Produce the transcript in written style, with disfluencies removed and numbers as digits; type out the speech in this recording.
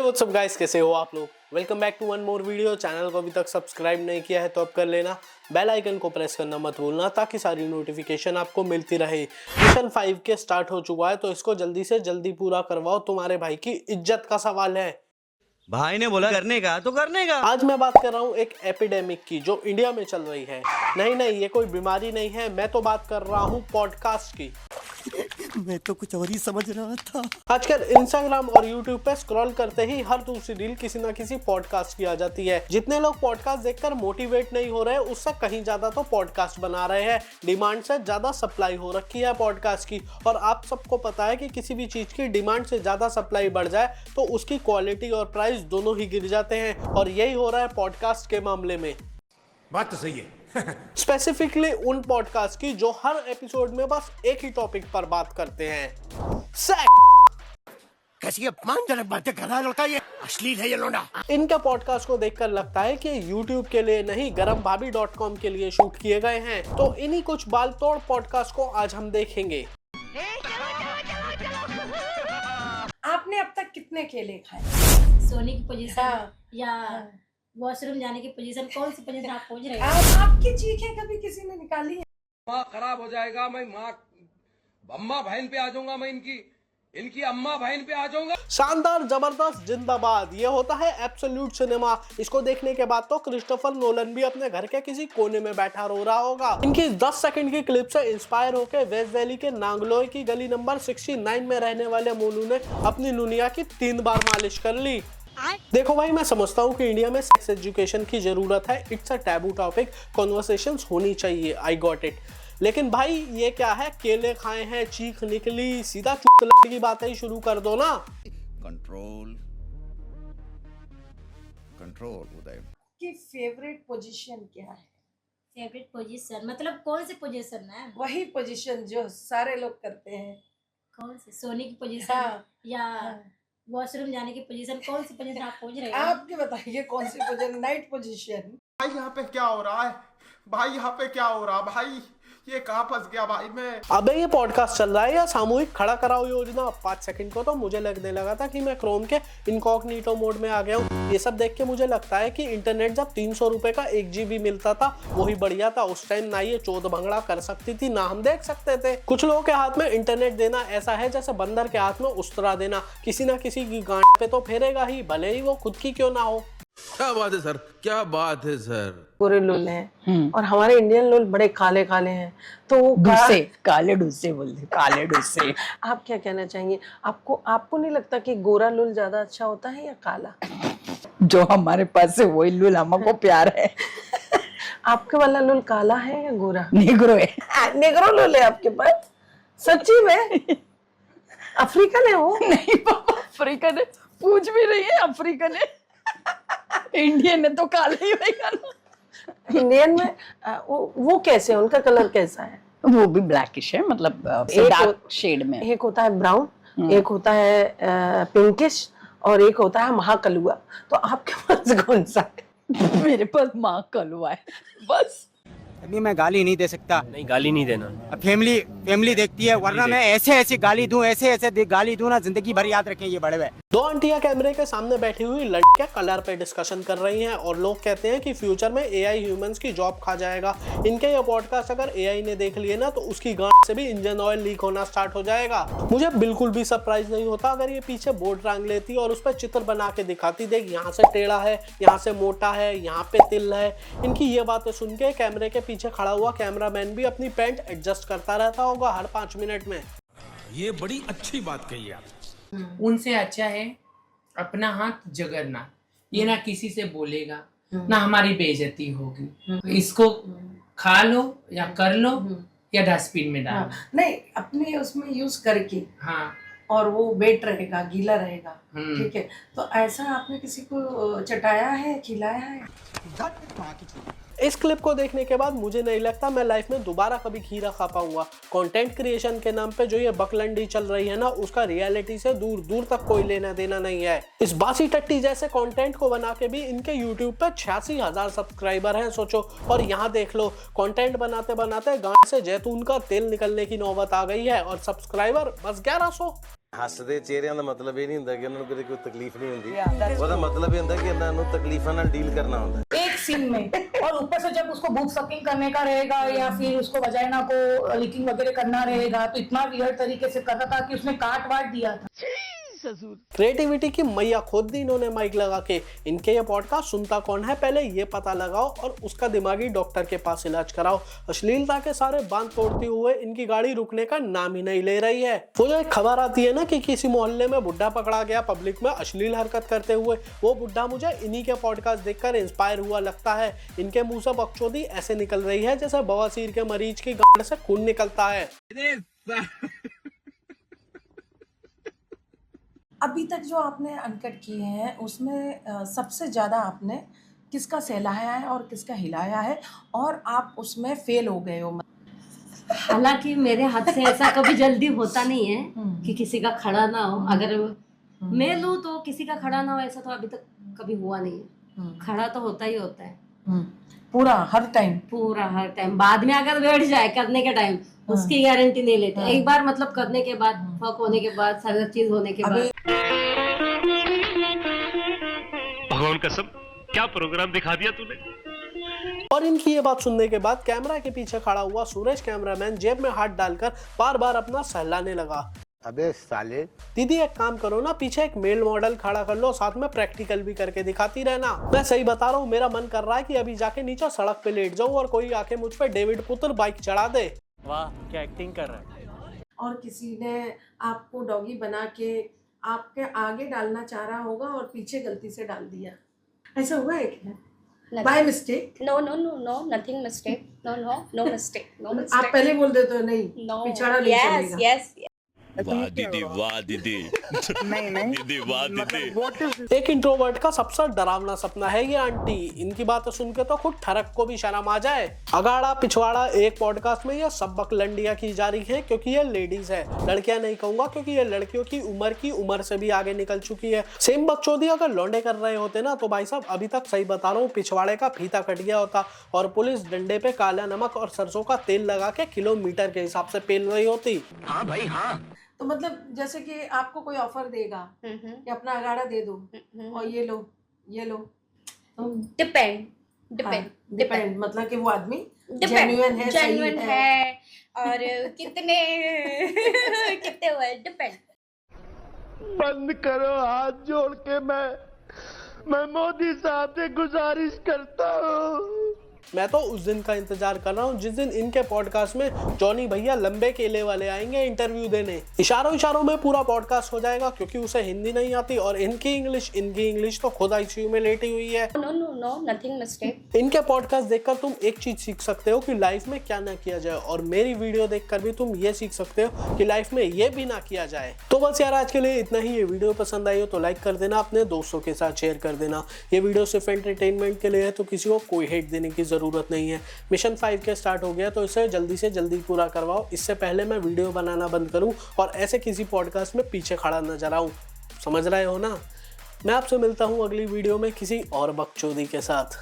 What's up guys, कैसे हो आप लोग। Welcome back to one more video. Channel को अभी तक सब्सक्राइब नहीं किया है तो अब कर लेना। बेल आइकन को प्रेस करना मत भूलना ताकि सारी नोटिफिकेशन आपको मिलती रहे। मिशन 5 के स्टार्ट हो चुका है तो इसको जल्दी से जल्दी पूरा करवाओ, तुम्हारे भाई की इज्जत का सवाल है। भाई ने बोला करने का तो करने का। आज मैं बात कर रहा हूँ एक एपिडेमिक की जो इंडिया में चल रही है। नहीं, ये कोई बीमारी नहीं है, मैं तो बात कर रहा हूँ पॉडकास्ट की। मैं तो कुछ और ही समझ रहा था। आजकल इंस्टाग्राम और यूट्यूब पे स्क्रॉल करते ही हर दूसरी रील किसी ना किसी पॉडकास्ट की आ जाती है। जितने लोग पॉडकास्ट देखकर मोटिवेट नहीं हो रहे उससे कहीं ज्यादा तो पॉडकास्ट बना रहे हैं। डिमांड से ज्यादा सप्लाई हो रखी है पॉडकास्ट की। और आप सबको पता है कि किसी भी चीज की डिमांड से ज्यादा सप्लाई बढ़ जाए तो उसकी क्वालिटी और प्राइस दोनों ही गिर जाते हैं। और यही हो रहा है पॉडकास्ट के मामले में। बात तो सही है। स्पेसिफिकली उन पॉडकास्ट की जो हर एपिसोड में बस एक ही टॉपिक पर बात करते हैं, सेक्स। कैसी अपमानजनक बातें कर रहा है लड़का, ये अश्लील है ये लोंडा। इनका पॉडकास्ट को देखकर लगता है कि YouTube के लिए नहीं गरमभाभी.com के लिए शूट किए गए हैं। तो इन्हीं कुछ बाल तोड़ पॉडकास्ट को आज हम देखेंगे। आपने अब तक कितने केले खाए? सोने की पोजीशन हाँ, या वॉशरूम जाने की पोजीशन, कौन सी पोजीशन आप पूछ रहे हैं? आपकी चीखें कभी किसी ने निकाली है? माँ खराब हो जाएगा, मैं माँ अम्मा बहन पे आ जाऊंगा, मैं इनकी अम्मा बहन पे आ जाऊंगा। शानदार, जबरदस्त, जिंदाबाद, ये होता है एब्सोल्यूट सिनेमा। इसको देखने के बाद तो क्रिस्टोफर नोलन भी अपने घर के किसी कोने में बैठा रो रहा होगा। इनकी 10 सेकंड की क्लिप से इंस्पायर होकर वेस्ट दिल्ली के नांगलोई की गली नंबर 69 में रहने वाले मोनू ने अपनी नुनिया की 3 बार मालिश कर ली। देखो भाई, मैं समझता हूँ कि इंडिया में सेक्स एजुकेशन की जरूरत है। It's a taboo topic, conversations होनी चाहिए, आई गॉट इट। लेकिन भाई ये क्या है, केले खाए हैं, चीख निकली, सीधा चुटकुले की बातें ही शुरू कर दो ना। कंट्रोल उदय। कि फेवरेट पोजीशन क्या है? फेवरेट पोजीशन मतलब कौन सी पोजीशन है? वही पोजीशन जो सारे लोग करते हैं। कौन सी? सोने की पोजीशन हाँ, या वॉशरूम जाने की पोजीशन, कौन सी पोजीशन आप पूछ रहे हैं? आपके बताइए कौन सी पोजीशन? Night position. भाई यहाँ पे क्या हो रहा है? भाई यहाँ पे क्या हो रहा है? भाई ये कहाँ फंस गया भाई मैं। अबे ये पॉडकास्ट चल रहा है या सामूहिक खड़ा कराओ योजना? 5 सेकंड को तो मुझे लगने लगा था कि मैं क्रोम के इनकॉग्निटो मोड में आ गया हूँ। ये सब देख के मुझे लगता है कि इंटरनेट जब 300 रुपए का 1 GB मिलता था वही बढ़िया था। उस टाइम ना ये चौध भंगड़ा कर सकती थी ना हम देख सकते थे। कुछ लोगों के हाथ में इंटरनेट देना ऐसा है जैसे बंदर के हाथ में उस्तरा देना, किसी ना किसी की गांठ पे तो फेरेगा ही, भले ही वो खुद की क्यों ना हो। क्या बात है सर, क्या बात है सर। पूरे लुल हैं और हमारे इंडियन लुल बड़े काले काले हैं। तो डुस्से, काले डुस्से बोलते, काले डुस्से। आप क्या कहना चाहेंगे? आपको नहीं लगता कि गोरा लुल ज्यादा अच्छा होता है या काला? जो हमारे पास है वही लुल हमको प्यार है। आपके वाला लुल काला है या गोरा? नेग्रो है। नेग्रो लुल है आपके पास? सच्ची में? अफ्रीकन है वो? नहीं पापा, अफ्रीकन है। पूछ भी रही है अफ्रीकन है। इंडियन है तो काला ही होगा ना। इंडियन में वो कैसे है? उनका कलर कैसा है? वो भी ब्लैकिश है, मतलब डार्क शेड में। एक होता है ब्राउन, एक होता है पिंकिश और एक होता है महाकलुआ। तो आपके पास कौन सा है? मेरे पास महाकलुआ है बस। अभी मैं गाली नहीं दे सकता। नहीं, गाली नहीं देना। अब फैमिली देखती है, वरना मैं ऐसे गाली दूं, ऐसे गाली दूं ना, जिंदगी भर याद रखें ये बड़े हुए। 2 आंटियां कैमरे के सामने बैठी हुई लड़कियां कलर पे डिस्कशन कर रही हैं और लोग कहते हैं कि फ्यूचर में AI ह्यूमंस की जॉब खा जाएगा। इनके ये पॉडकास्ट अगर AI ने देख लिए ना तो उसकी गांठ से भी इंजन ऑयल लीक होना स्टार्ट हो जाएगा। मुझे बिल्कुल भी सरप्राइज नहीं होता अगर ये पीछे बोर्ड टांग लेती और उस पर चित्र बना के दिखाती, देख यहाँ से टेढ़ा है, यहाँ से मोटा है, यहाँ पे तिल है। इनकी ये बातें सुन के कैमरे के पीछे खड़ा हुआ कैमरामैन भी अपनी पैंट एडजस्ट करता रहता होगा हर 5 मिनट में। ये बड़ी अच्छी बात कही आप। उनसे अच्छा है अपना हाथ जगरना, ये ना किसी से बोलेगा ना हमारी बेइज्जती होगी। इसको खा लो या कर लो या डस्टबिन में डालो। नहीं, अपने उसमें यूज करके। हाँ, और वो वेट रहेगा, गीला रहेगा, ठीक है। तो ऐसा आपने किसी को चटाया है, खिलाया है? इस क्लिप को देखने के बाद मुझे नहीं लगता मैं लाइफ में दोबारा कभी खीरा खा पाऊंगा। कंटेंट क्रिएशन के नाम पे जो ये बकलंडी चल रही है ना, उसका रियलिटी से दूर दूर तक कोई लेना देना नहीं है। इस बासी टट्टी जैसे कंटेंट को बना के भी इनके यूट्यूब पे 86,000 सब्सक्राइबर हैं, सोचो। और यहाँ देख लो, कंटेंट बनाते बनाते गांड से जैतून का तेल निकलने की नौबत आ गई है और सब्सक्राइबर बस 1100। ਹੱਸਦੇ ਚਿਹਰਿਆਂ ਦਾ ਮਤਲਬ ਇਹ ਨਹੀਂ ਹੁੰਦਾ ਕਿ ਉਹਨਾਂ ਨੂੰ ਕੋਈ ਤਕਲੀਫ ਨਹੀਂ ਹੁੰਦੀ ਉਹਦਾ ਮਤਲਬ ਇਹ ਹੁੰਦਾ ਕਿ ਇਹਨਾਂ ਨੂੰ ਤਕਲੀਫਾਂ ਨਾਲ ਡੀਲ ਕਰਨਾ ਹੁੰਦਾ एक सीन में और ऊपर से जब उसको बुक सकिंग करने का रहेगा या फिर उसको वजाइना को लीकिंग वगैरह करना रहेगा तो इतना वियर्ड तरीके से कर रहा था कि उसने काट वाट दिया था। क्रिएटिविटी की मैया खोद दी इन्होंने माइक लगा के। इनके ये पॉडकास्ट सुनता कौन है पहले ये पता लगाओ और उसका दिमागी डॉक्टर के पास इलाज कराओ। अश्लीलता के सारे बांध तोड़ते हुए इनकी गाड़ी रुकने का नाम ही नहीं ले रही है। वो जो एक खबर आती है ना कि किसी मोहल्ले में बुढ़ा पकड़ा गया पब्लिक में अश्लील हरकत करते हुए, वो बुढ़ा मुझे इन्हीं के पॉडकास्ट देखकर इंस्पायर हुआ लगता है। इनके मुंह से बकचोदी ऐसे निकल रही है जैसे बवासीर के मरीज की गांड से खून निकलता है। अभी तक जो आपने अनकट किए हैं उसमें सबसे ज़्यादा आपने किसका सहलाया है और किसका हिलाया है और आप उसमें फेल हो गए हो? हालांकि मेरे हाथ से ऐसा कभी जल्दी होता नहीं है कि किसी का खड़ा ना हो। अगर मैं लूँ तो किसी का खड़ा ना हो, ऐसा तो अभी तक कभी हुआ नहीं है। खड़ा तो होता ही होता है पूरा हर टाइम। बाद में अगर बैठ जाए करने के टाइम उसकी गारंटी नहीं लेते। एक बार मतलब करने के बाद, फक होने के बाद, सारी चीज होने के बाद। भगवान कसम क्या प्रोग्राम दिखा दिया तूने। और इनकी ये बात सुनने के बाद कैमरा के पीछे खड़ा हुआ सूरज कैमरामैन जेब में हाथ डालकर बार बार अपना सहलाने लगा। अबे साले, दीदी एक काम करो ना, पीछे एक मेल मॉडल खड़ा कर लो, साथ में प्रैक्टिकल भी करके दिखाती रहना। मैं सही बता रहा हूँ, मेरा मन कर रहा है कि अभी जाके नीचे सड़क पे लेट जाऊँ और कोई आके मुझ पे डेविड पुत्र बाइक चढ़ा दे। वाह क्या एक्टिंग कर रहा है। और किसी ने आपको डॉगी बना के आपके आगे डालना चाह रहा होगा और पीछे गलती से डाल दिया, ऐसा हुआ है क्या? By mistake? No no no no, nothing mistake. No mistake. आप पहले बोल देते हो नहीं, पिछड़ा नहीं चलेगा। यस। वाह दीदी वाह दीदी दीदी वाह दीदी। एक इंट्रोवर्ट का सबसे डरावना सपना है ये आंटी। इनकी बातें सुन के तो खुद ठरक को भी शर्म आ जाए। अगाड़ा पिछवाड़ा एक पॉडकास्ट में ये सब बकलंडियां की जा रही हैं क्योंकि ये लेडीज है, लड़कियां नहीं कहूंगा क्योंकि ये लड़कियों की उम्र से भी आगे निकल चुकी है। सेम बकचोदी अगर लौंडे कर रहे होते ना तो भाई साहब अभी तक सही बता रहा हूँ पिछवाड़े का फीता कट गया होता और पुलिस डंडे पे काला नमक और सरसों का तेल लगा के किलोमीटर के हिसाब से पेल रही होती। हाँ भाई हाँ। तो मतलब जैसे कि आपको कोई ऑफर देगा कि अपना अगाड़ा दे दो और ये लो डिपेंड मतलब कि वो आदमी जेन्युइन है, जेन्युइन है और कितने हुए डिपेंड। बंद करो हाथ जोड़ के, मैं मोदी साहब से गुजारिश करता हूँ। मैं तो उस दिन का इंतजार कर रहा हूँ जिस दिन इनके पॉडकास्ट में जॉनी भैया लंबे केले वाले आएंगे इंटरव्यू देने। इशारों में पूरा पॉडकास्ट हो जाएगा क्योंकि उसे हिंदी नहीं आती और इनकी इंग्लिश तो खुद आईसीयू में लेटी हुई है। No nothing mistake. इनके पॉडकास्ट देखकर तुम एक चीज सीख सकते हो कि लाइफ में क्या ना किया जाए और मेरी वीडियो देखकर भी तुम ये सीख सकते हो कि लाइफ में ये भी ना किया जाए। तो बस यार आज के लिए इतना ही। ये वीडियो पसंद आई हो तो लाइक कर देना, अपने दोस्तों के साथ शेयर कर देना। ये वीडियो सिर्फ एंटरटेनमेंट के लिए है तो किसी को कोई हेट देने की जरूरत नहीं है। मिशन 5 के स्टार्ट हो गया तो इसे जल्दी से जल्दी पूरा करवाओ, इससे पहले मैं वीडियो बनाना बंद करूं और ऐसे किसी पॉडकास्ट में पीछे खड़ा नजर आऊं। समझ रहे हो ना? मैं आपसे मिलता हूं अगली वीडियो में किसी और बकचोदी के साथ।